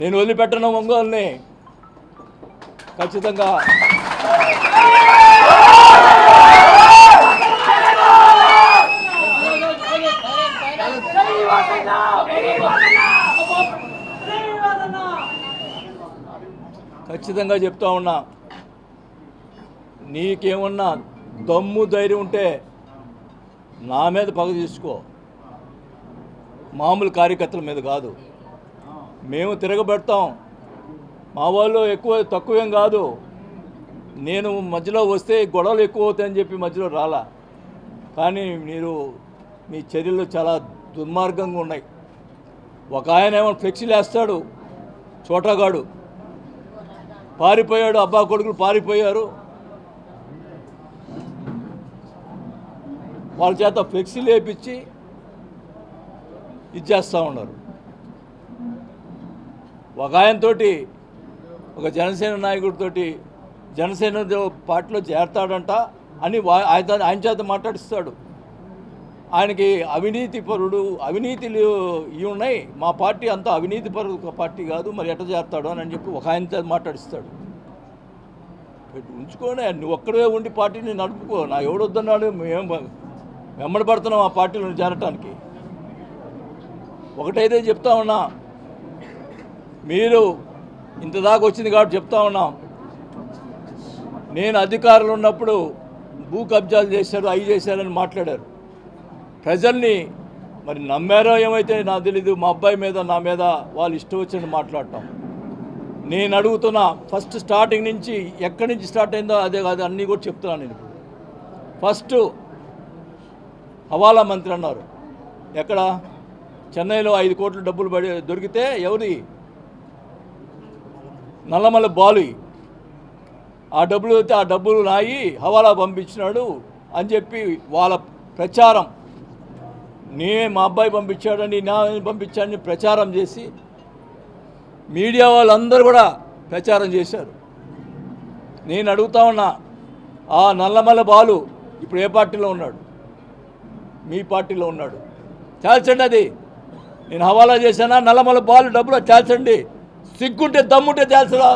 నేను వదిలిపెట్టను ఒంగోలుని ఖచ్చితంగా. ఖచ్చితంగా చెప్తా ఉన్నా, నీకేమన్నా దమ్ము ధైర్యం ఉంటే నా మీద పగ తీసుకో, మామూలు కార్యకర్తల మీద కాదు. మేము తిరగబెడతాం, మా వాళ్ళు ఎక్కువ తక్కువేం కాదు. నేను మధ్యలో వస్తే గొడవలు ఎక్కువ అవుతాయని చెప్పి మధ్యలో రాలా, కానీ మీరు మీ చర్యలు చాలా దుర్మార్గంగా ఉన్నాయి. ఒక ఆయన ఏమో ఫ్లెక్సీలు వేస్తాడు, చోటగాడు పారిపోయాడు, అబ్బా కొడుకులు పారిపోయారు, వాళ్ళ చేత ఫ్లెక్సీలు వేయించి ఇచ్చేస్తూ ఉన్నారు. ఒక ఆయనతోటి, ఒక జనసేన నాయకుడితోటి జనసేన పార్టీలో చేరతాడంట అని ఆయన చేత మాట్లాడిస్తాడు. ఆయనకి అవినీతి పరుడు, అవినీతిలు ఇవి ఉన్నాయి, మా పార్టీ అంతా అవినీతి పరుడు పార్టీ కాదు, మరి ఎట్ట చేస్తాడు అని చెప్పి ఒక ఆయన చేత మాట్లాడిస్తాడు. ఉంచుకొని నువ్వు ఒక్కడే ఉండి పార్టీని నడుపుకో, నా ఎవడొద్దన్నాడు, మేము వెంబడి పడుతున్నాం ఆ పార్టీలో చేరటానికి. ఒకటైతే చెప్తా ఉన్నా, మీరు ఇంతదాకా వచ్చింది కాబట్టి చెప్తా ఉన్నాం, నేను అధికారులు ఉన్నప్పుడు భూ కబ్జాలు చేశారు, అవి చేశారని మాట్లాడారు. ప్రజల్ని మరి నమ్మారో ఏమైతే నాకు తెలీదు, మా అబ్బాయి మీద నా మీద వాళ్ళు ఇష్టం వచ్చినట్టు మాట్లాడటం. నేను అడుగుతున్నా, ఫస్ట్ స్టార్టింగ్ నుంచి ఎక్కడి నుంచి స్టార్ట్ అయిందో అదే కాదు అన్నీ కూడా చెప్తున్నాను. నేను ఫస్ట్ హవాలా మంత్రి అన్నారు, ఎక్కడ చెన్నైలో 5 కోట్ల డబ్బులు దొరికితే ఎవరి నల్లమల్ల బాలు, ఆ డబ్బులు అయితే ఆ డబ్బులు నాయి హవాలా పంపించినాడు అని చెప్పి వాళ్ళ ప్రచారం, మా అబ్బాయి పంపించాడని, నా పంపించాడని ప్రచారం చేసి మీడియా వాళ్ళందరూ కూడా ప్రచారం చేశారు. నేను అడుగుతా ఉన్నా, ఆ నల్లమల్ల బాలు ఇప్పుడు ఏ పార్టీలో ఉన్నాడు? మీ పార్టీలో ఉన్నాడు. చాల్చండి, అది నేను హవాలా చేశానా, నల్లమల్ల బాలు డబ్బులు చాల్చండి. సిగ్గుంటే దమ్ముంటే చాల్చరా,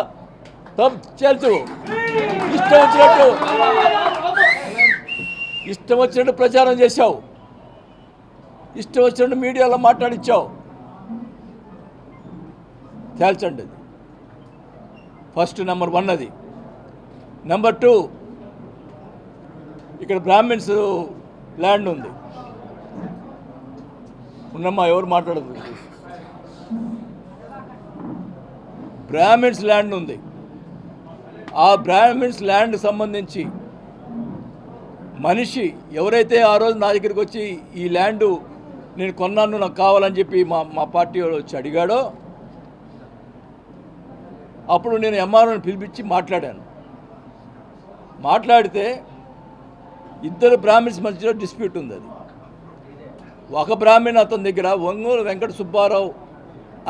చాల్చు. ఇష్టం వచ్చినట్టు ప్రచారం చేశావు, ఇష్టం వచ్చినట్టు మీడియాలో మాట్లాడిచ్చావు. తేల్చండి. అది ఫస్ట్ నెంబర్ 1. అది నెంబర్ 2, ఇక్కడ బ్రాహ్మిన్స్ ల్యాండ్ ఉంది. ఉన్నమ్మా, ఎవరు మాట్లాడదు. బ్రాహ్మిన్స్ ల్యాండ్ ఉంది. ఆ బ్రాహ్మిన్స్ ల్యాండ్ సంబంధించి మనిషి ఎవరైతే ఆ రోజు నా దగ్గరికి వచ్చి ఈ ల్యాండు నేను కొన్నాను, నాకు కావాలని చెప్పి మా పార్టీ వచ్చి అడిగాడో, అప్పుడు నేను ఎంఆర్ఓని పిలిపించి మాట్లాడాను. మాట్లాడితే 2 బ్రాహ్మిన్స్ మధ్యలో డిస్ప్యూట్ ఉంది. అది ఒక బ్రాహ్మణ్ అతని దగ్గర, ఒంగోలు వెంకట సుబ్బారావు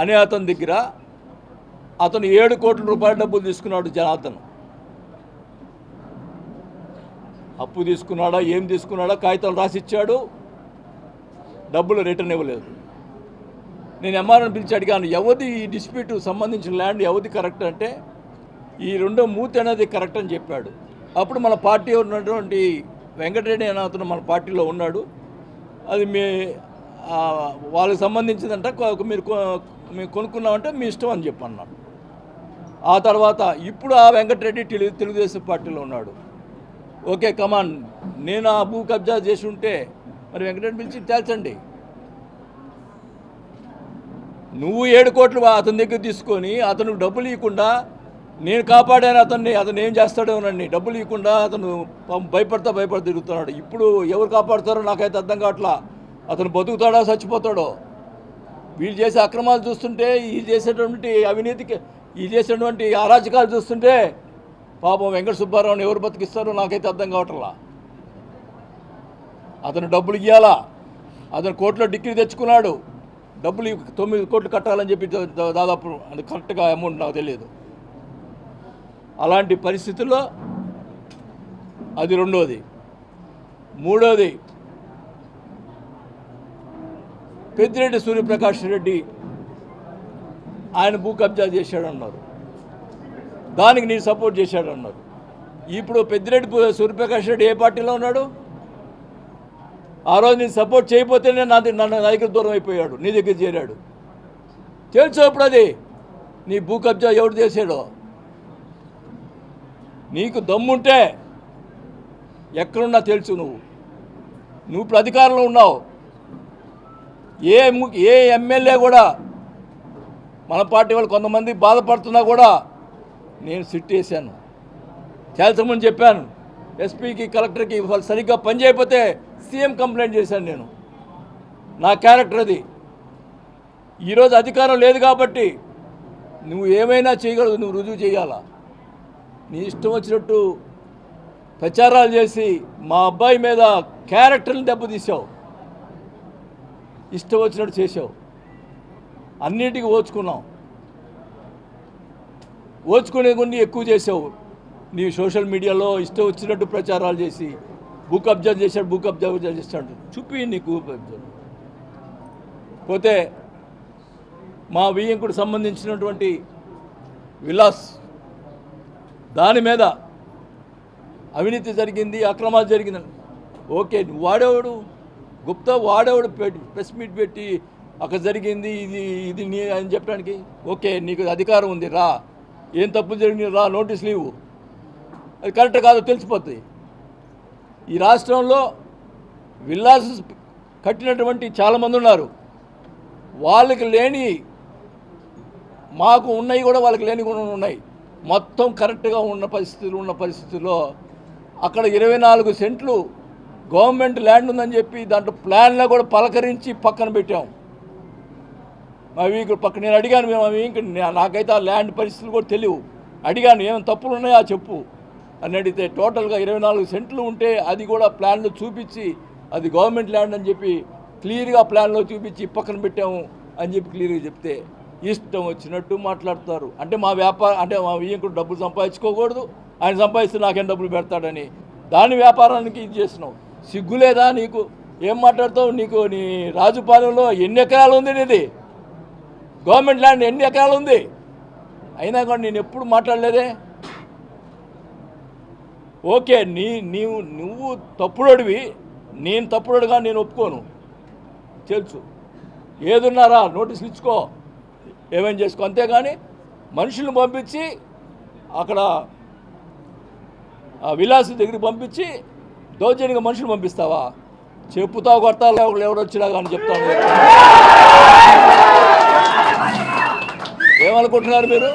అనే అతని దగ్గర అతను 7 కోట్ల రూపాయల డబ్బులు తీసుకున్నాడు. జనార్దన్ అప్పు తీసుకున్నాడా, ఏం తీసుకున్నాడా, కాగితాలు రాసిచ్చాడు, డబ్బులు రిటర్న్ ఇవ్వలేదు. నేను ఎంఆర్ఓని పిలిచి అడిగాను, ఎవరిది ఈ డిస్ప్యూట్ సంబంధించిన ల్యాండ్ ఎవరిది కరెక్ట్ అంటే, ఈ 2 మూతి అనేది కరెక్ట్ అని చెప్పాడు. అప్పుడు మన పార్టీ ఉన్నటువంటి వెంకటరెడ్డి అనే అతను మన పార్టీలో ఉన్నాడు, అది వాళ్ళకి సంబంధించిందంట, మీరు కొనుక్కున్నామంటే మీ ఇష్టం అని చెప్పి అన్నాడు. ఆ తర్వాత ఇప్పుడు ఆ వెంకటరెడ్డి తెలుగుదేశం పార్టీలో ఉన్నాడు. ఓకే కమాన్, నేను ఆ భూ కబ్జా చేసి ఉంటే మరి వెంకటరెడ్డి పిలిచి తేల్చండి. నువ్వు 7 కోట్లు అతని దగ్గర తీసుకొని అతను డబ్బులు ఇవ్వకుండా, నేను కాపాడాను అతన్ని, అతను ఏం చేస్తాడోనని డబ్బులు ఇవ్వకుండా అతను భయపడతా తిరుగుతున్నాడు. ఇప్పుడు ఎవరు కాపాడుతారో నాకైతే అర్థం కావట్లా. అతను బతుకుతాడో చచ్చిపోతాడో. వీళ్ళు చేసే అక్రమాలు చూస్తుంటే, వీళ్ళు చేసేటువంటి అవినీతికి, వీళ్ళు చేసేటువంటి అరాచకాలు చూస్తుంటే పాపం వెంకట సుబ్బారావుని ఎవరు బతికిస్తారో నాకైతే అర్థం కావట్లా. అతను డబ్బులు ఇవ్వాలా, అతను కోర్టులో డిగ్రీ తెచ్చుకున్నాడు, డబ్బులు 9 కోట్లు కట్టాలని చెప్పి దాదాపు అది కరెక్ట్గా అమౌంట్ నాకు తెలియదు. అలాంటి పరిస్థితుల్లో అది 2వది. 3వది, పెద్దిరెడ్డి సూర్యప్రకాష్ రెడ్డి ఆయన భూ కబ్జా చేశాడన్నారు, దానికి నేను సపోర్ట్ చేశాడన్నారు. ఇప్పుడు పెద్దిరెడ్డి సూర్యప్రకాష్ రెడ్డి ఏ పార్టీలో ఉన్నాడు? ఆ రోజు నేను సపోర్ట్ చేయకపోతేనే నన్ను దగ్గర దూరం అయిపోయాడు, నీ దగ్గర చేరాడు. తెలుసు ఇప్పుడు అది నీ భూ కబ్జా ఎవడు చేశాడో. నీకు దమ్ముంటే ఎక్కడున్నా తెలుసు. నువ్వు ఇప్పుడు అధికారంలో ఉన్నావు. ఏ ఎమ్మెల్యే కూడా మన పార్టీ వాళ్ళు కొంతమంది బాధపడుతున్నా కూడా నేను సిట్ వేసాను. చాలామంది చెప్పాను, ఎస్పీకి కలెక్టర్కి వాళ్ళు సరిగ్గా పని చేయకపోతే సీఎం కంప్లైంట్ చేశాను. నేను నా క్యారెక్టర్ అది. ఈరోజు అధికారం లేదు కాబట్టి నువ్వు ఏమైనా చేయగలవు, నువ్వు రుజువు చేయాలా. నీ ఇష్టం వచ్చినట్టు ప్రచారాలు చేసి మా అబ్బాయి మీద క్యారెక్టర్ని దెబ్బతీసావు, ఇష్టం వచ్చినట్టు చేసావు. అన్నిటికీ ఓచుకునే కొన్ని ఎక్కువ చేసావు. నీ సోషల్ మీడియాలో ఇష్టం వచ్చినట్టు ప్రచారాలు చేసి భూ కబ్జా చేశాడు చూపి నీకు. పోతే మా వియ్యంకుడు సంబంధించినటువంటి విలాస్ దాని మీద అవినీతి జరిగింది, అక్రమాలు జరిగిందని. ఓకే, వాడేవాడు గుప్తా, వాడేవాడు ప్రెస్ మీట్ పెట్టి అక్కడ జరిగింది ఇది నీ అని చెప్పడానికి. ఓకే, నీకు అధికారం ఉంది, రా. ఏం తప్పు జరిగింది, రా, నోటీస్ లీవు. అది కరెక్ట్ కాదో తెలిసిపోతుంది. ఈ రాష్ట్రంలో విల్లాస్ కట్టినటువంటి చాలామంది ఉన్నారు. వాళ్ళకి లేని మాకు ఉన్నాయి కూడా, వాళ్ళకి లేని కూడా ఉన్నాయి. మొత్తం కరెక్ట్గా ఉన్న పరిస్థితుల్లో అక్కడ 24 సెంట్లు గవర్నమెంట్ ల్యాండ్ ఉందని చెప్పి దాంట్లో ప్లాన్లో కూడా పలకరించి పక్కన పెట్టాం. మా వీకు పక్క నేను అడిగాను, నాకైతే ఆ ల్యాండ్ పరిస్థితులు కూడా తెలియవు. అడిగాను, ఏమైనా తప్పులు ఉన్నాయా చెప్పు అని అడిగితే టోటల్గా 24 సెంట్లు ఉంటే అది కూడా ప్లాన్లో చూపించి అది గవర్నమెంట్ ల్యాండ్ అని చెప్పి క్లియర్గా ప్లాన్లో చూపించి పక్కన పెట్టాము అని చెప్పి క్లియర్గా చెప్తే ఇష్టం వచ్చినట్టు మాట్లాడతారు. అంటే మా వ్యాపారం, అంటే మా వియ్యంకుడు డబ్బులు సంపాదించుకోకూడదు, ఆయన సంపాదిస్తే నాకేం డబ్బులు పెడతాడని దాని వ్యాపారానికి ఇది చేస్తున్నావు. సిగ్గులేదా నీకు? ఏం మాట్లాడతావు? నీకు నీ రాజుపాలెంలో ఎన్ని ఎకరాలు ఉంది? నీది గవర్నమెంట్ ల్యాండ్ ఎన్ని ఎకరాలు ఉంది? అయినా కూడా నేను ఎప్పుడు మాట్లాడలేదే. ఓకే, నువ్వు తప్పుడోడివి, నేను తప్పుడోడుగా నేను ఒప్పుకోను, తెలుసు. ఏదున్నారా నోటీసులు ఇచ్చుకో, ఏమేం చేసుకో, అంతేగాని మనుషులను పంపించి అక్కడ ఆ విలాస్ దగ్గరికి పంపించి దౌర్జన్యంగా మనుషులు పంపిస్తావా? చెప్పుతావు, కొడతావు, ఎవరు వచ్చినా కానీ చెప్తాను. ఏమనుకుంటున్నారు మీరు?